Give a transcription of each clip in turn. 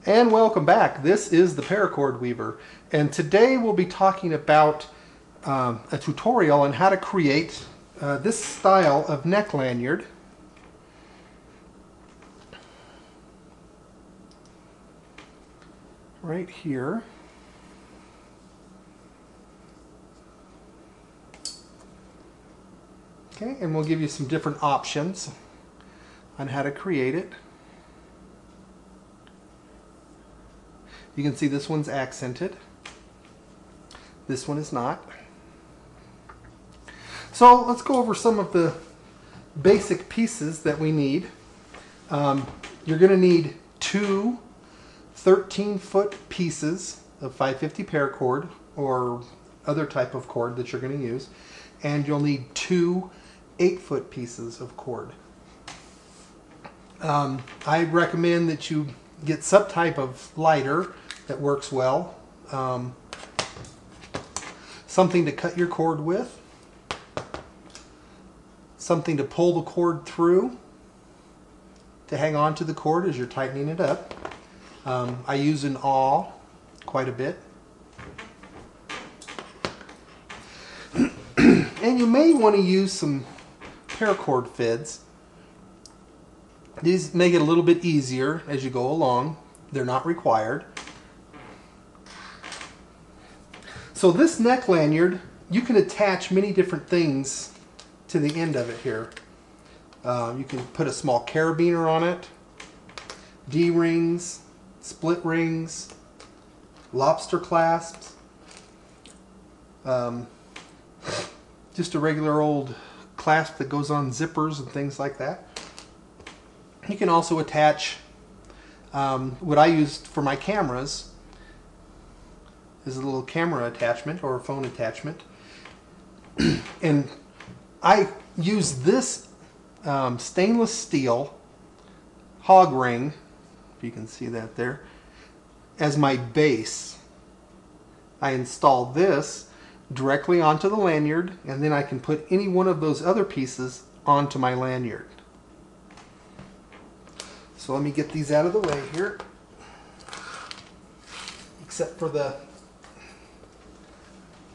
And welcome back. This is the Paracord Weaver, and today we'll be talking about a tutorial on how to create this style of neck lanyard. Right here. Okay, and we'll give you some different options on how to create it. You can see this one's accented. This one is not. So let's go over some of the basic pieces that we need. You're going to need two 13-foot pieces of 550 paracord or other type of cord that you're going to use, and you'll need two 8-foot pieces of cord. I recommend that you get some type of lighter that works well. Something to cut your cord with. Something to pull the cord through to hang on to the cord as you're tightening it up. I use an awl quite a bit. And you may want to use some paracord feds. These make it a little bit easier as you go along. They're not required. So this neck lanyard, you can attach many different things to the end of it here. You can put a small carabiner on it, D-rings, split rings, lobster clasps, just a regular old clasp that goes on zippers and things like that. You can also attach what I used for my cameras is a little camera attachment or a phone attachment. And I use this stainless steel hog ring, if you can see that there, as my base. I install this directly onto the lanyard, and then I can put any one of those other pieces onto my lanyard. So let me get these out of the way here, except for the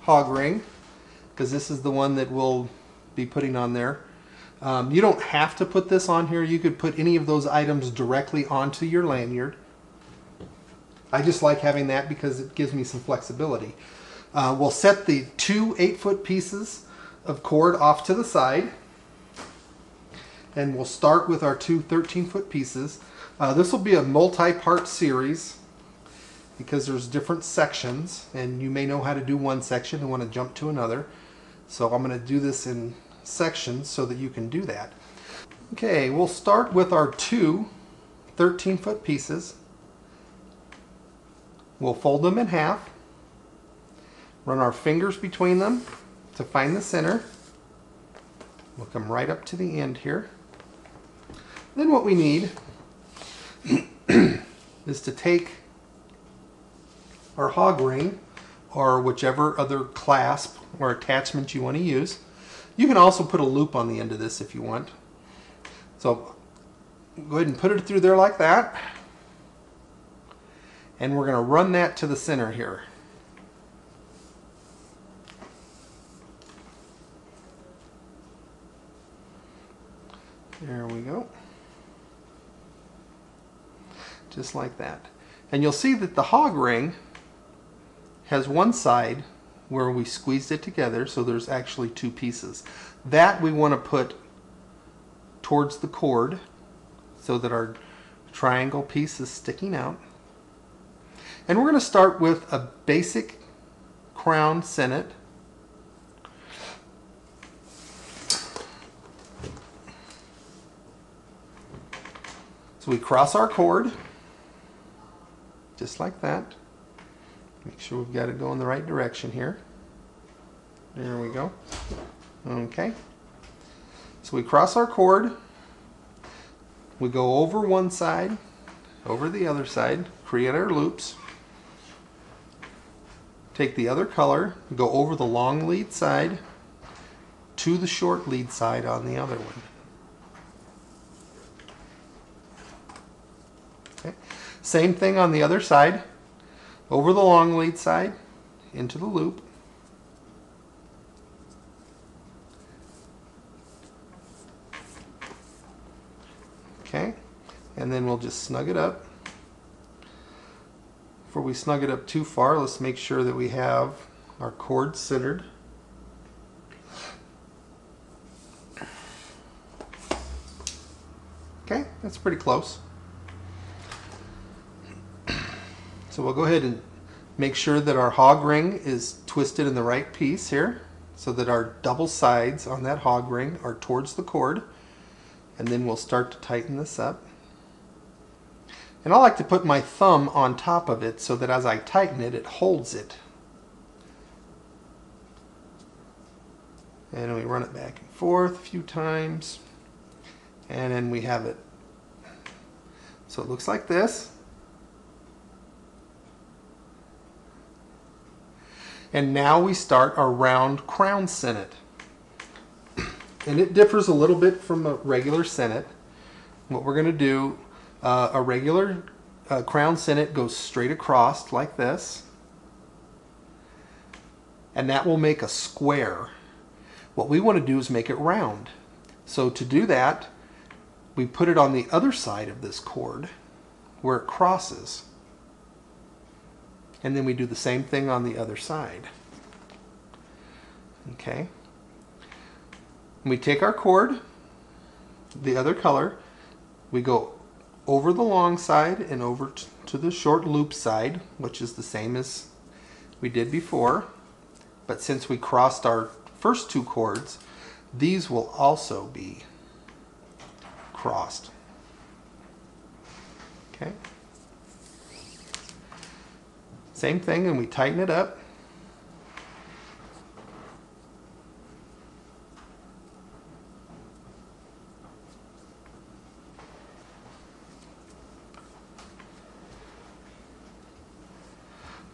hog ring, because this is the one that we'll be putting on there. You don't have to put this on here. You could put any of those items directly onto your lanyard. I just like having that because it gives me some flexibility. We'll set the two 8-foot pieces of cord off to the side, and we'll start with our two 13-foot pieces. This will be a multi-part series because there's different sections, and you may know how to do one section and want to jump to another. So I'm going to do this in sections so that you can do that. Okay, we'll start with our two 13-foot pieces. We'll fold them in half, run our fingers between them to find the center. We'll come right up to the end here. Then what we need is to take our hog ring or whichever other clasp or attachment you want to use. You can also put a loop on the end of this if you want. So go ahead and put it through there like that. And we're going to run that to the center here. There we go. Just like that. And you'll see that the hog ring has one side where we squeezed it together, so there's actually two pieces. That we want to put towards the cord so that our triangle piece is sticking out. And we're going to start with a basic crown sennet. So we cross our cord just like that. Make sure we've got it going the right direction here. There we go. Okay. So we cross our cord. We go over one side, over the other side, create our loops. Take the other color, go over the long lead side to the short lead side on the other one. Okay. Same thing on the other side. Over the long lead side, into the loop. Okay, and then we'll just snug it up. Before we snug it up too far, let's make sure that we have our cord centered. Okay, that's pretty close. So we'll go ahead and make sure that our hog ring is twisted in the right piece here, so that our double sides on that hog ring are towards the cord. And then we'll start to tighten this up. And I like to put my thumb on top of it so that as I tighten it, it holds it. And we run it back and forth a few times. And then we have it. So it looks like this. And now we start our round crown sinnet. And it differs a little bit from a regular sinnet. What we're going to do, a regular crown sinnet goes straight across like this. And that will make a square. What we want to do is make it round. So to do that, we put it on the other side of this cord where it crosses. And then we do the same thing on the other side. Okay. We take our cord, the other color, we go over the long side and over to the short loop side, which is the same as we did before. But since we crossed our first two cords, these will also be crossed. Okay. Same thing, and we tighten it up.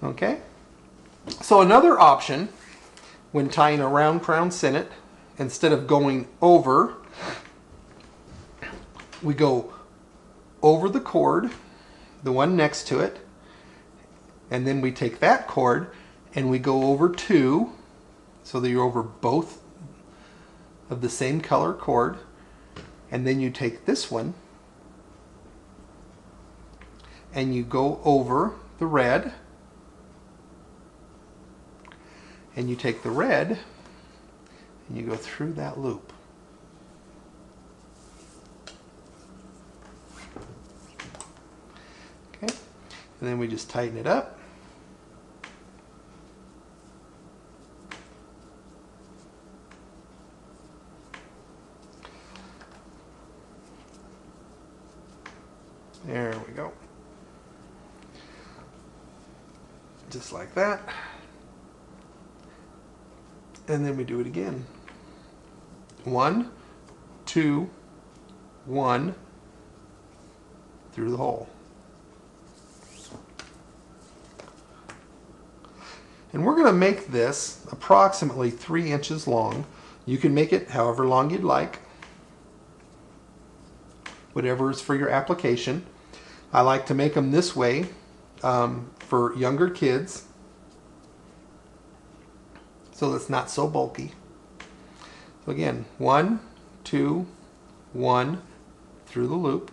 Okay. So another option when tying a round crown sinnet, instead of going over, we go over the cord, the one next to it, and then we take that cord and we go over two, so that you're over both of the same color cord, and then you take this one and you go over the red, and you take the red and you go through that loop. Okay, and then we just tighten it up. There we go. Just like that. And then we do it again. 1, 2, 1 through the hole. And we're going to make this approximately 3 inches long. You can make it however long you'd like, whatever is for your application. I like to make them this way for younger kids, so it's not so bulky. So again, 1, 2, 1 through the loop.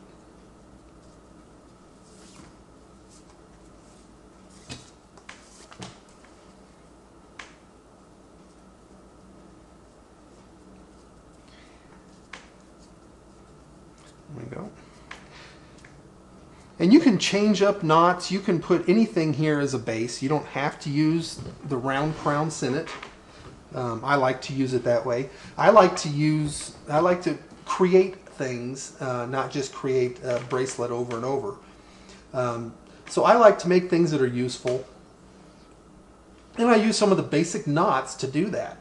There we go. And you can change up knots. You can put anything here as a base. You don't have to use the round crown sinnet. I like to use it that way. I like to create things, not just create a bracelet over and over. So I like to make things that are useful. And I use some of the basic knots to do that.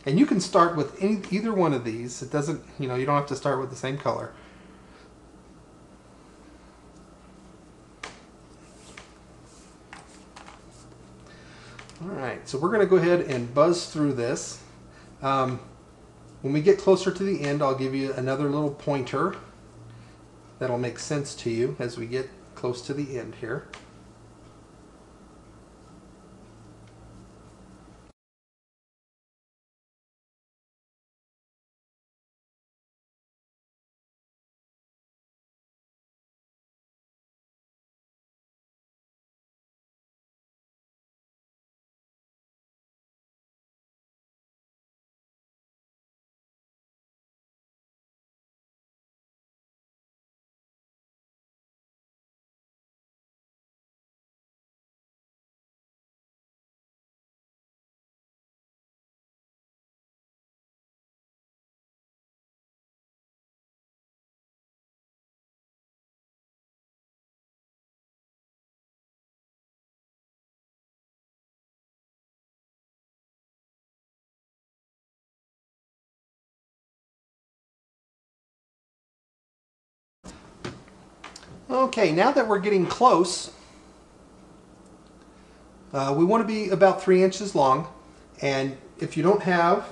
And you can start with either one of these. It doesn't, you don't have to start with the same color. Alright, so we're going to go ahead and buzz through this. When we get closer to the end, I'll give you another little pointer that'll make sense to you as we get close to the end here. Okay, now that we're getting close, we want to be about 3 inches long, and if you don't have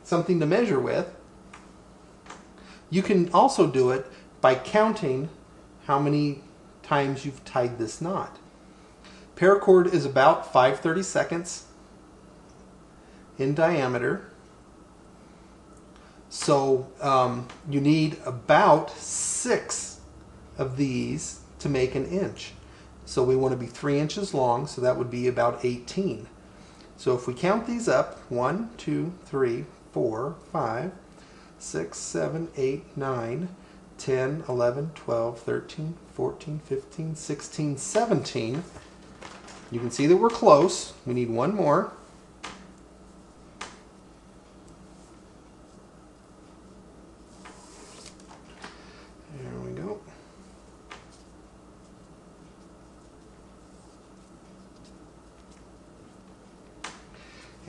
something to measure with, you can also do it by counting how many times you've tied this knot. Paracord is about 5/32 in diameter, so you need about 6 of these to make an inch. So we want to be 3 inches long, so that would be about 18. So if we count these up, 1, 2, 3, 4, 5, 6, 7, 8, 9, 10, 11, 12, 13, 14, 15, 16, 17. You can see that we're close. We need one more. There we go.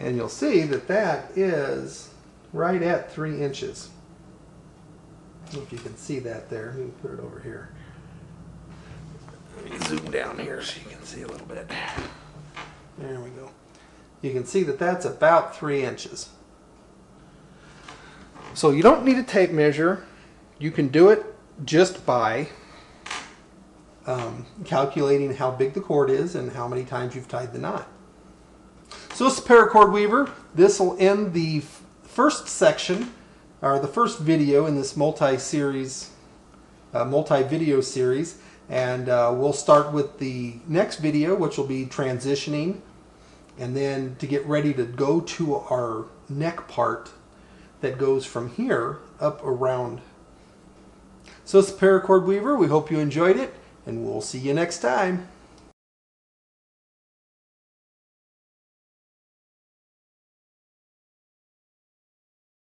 And you'll see that that is right at 3 inches. I don't know if you can see that there. Let me put it over here. Let me zoom down here so you can see a little bit. There we go. You can see that that's about 3 inches. So you don't need a tape measure. You can do it just by calculating how big the cord is and how many times you've tied the knot. So this is Paracord Weaver. This will end the first section, or the first video in this multi-video series, and we'll start with the next video, which will be transitioning, and then to get ready to go to our neck part that goes from here up around. So it's Paracord Weaver. We hope you enjoyed it, and we'll see you next time.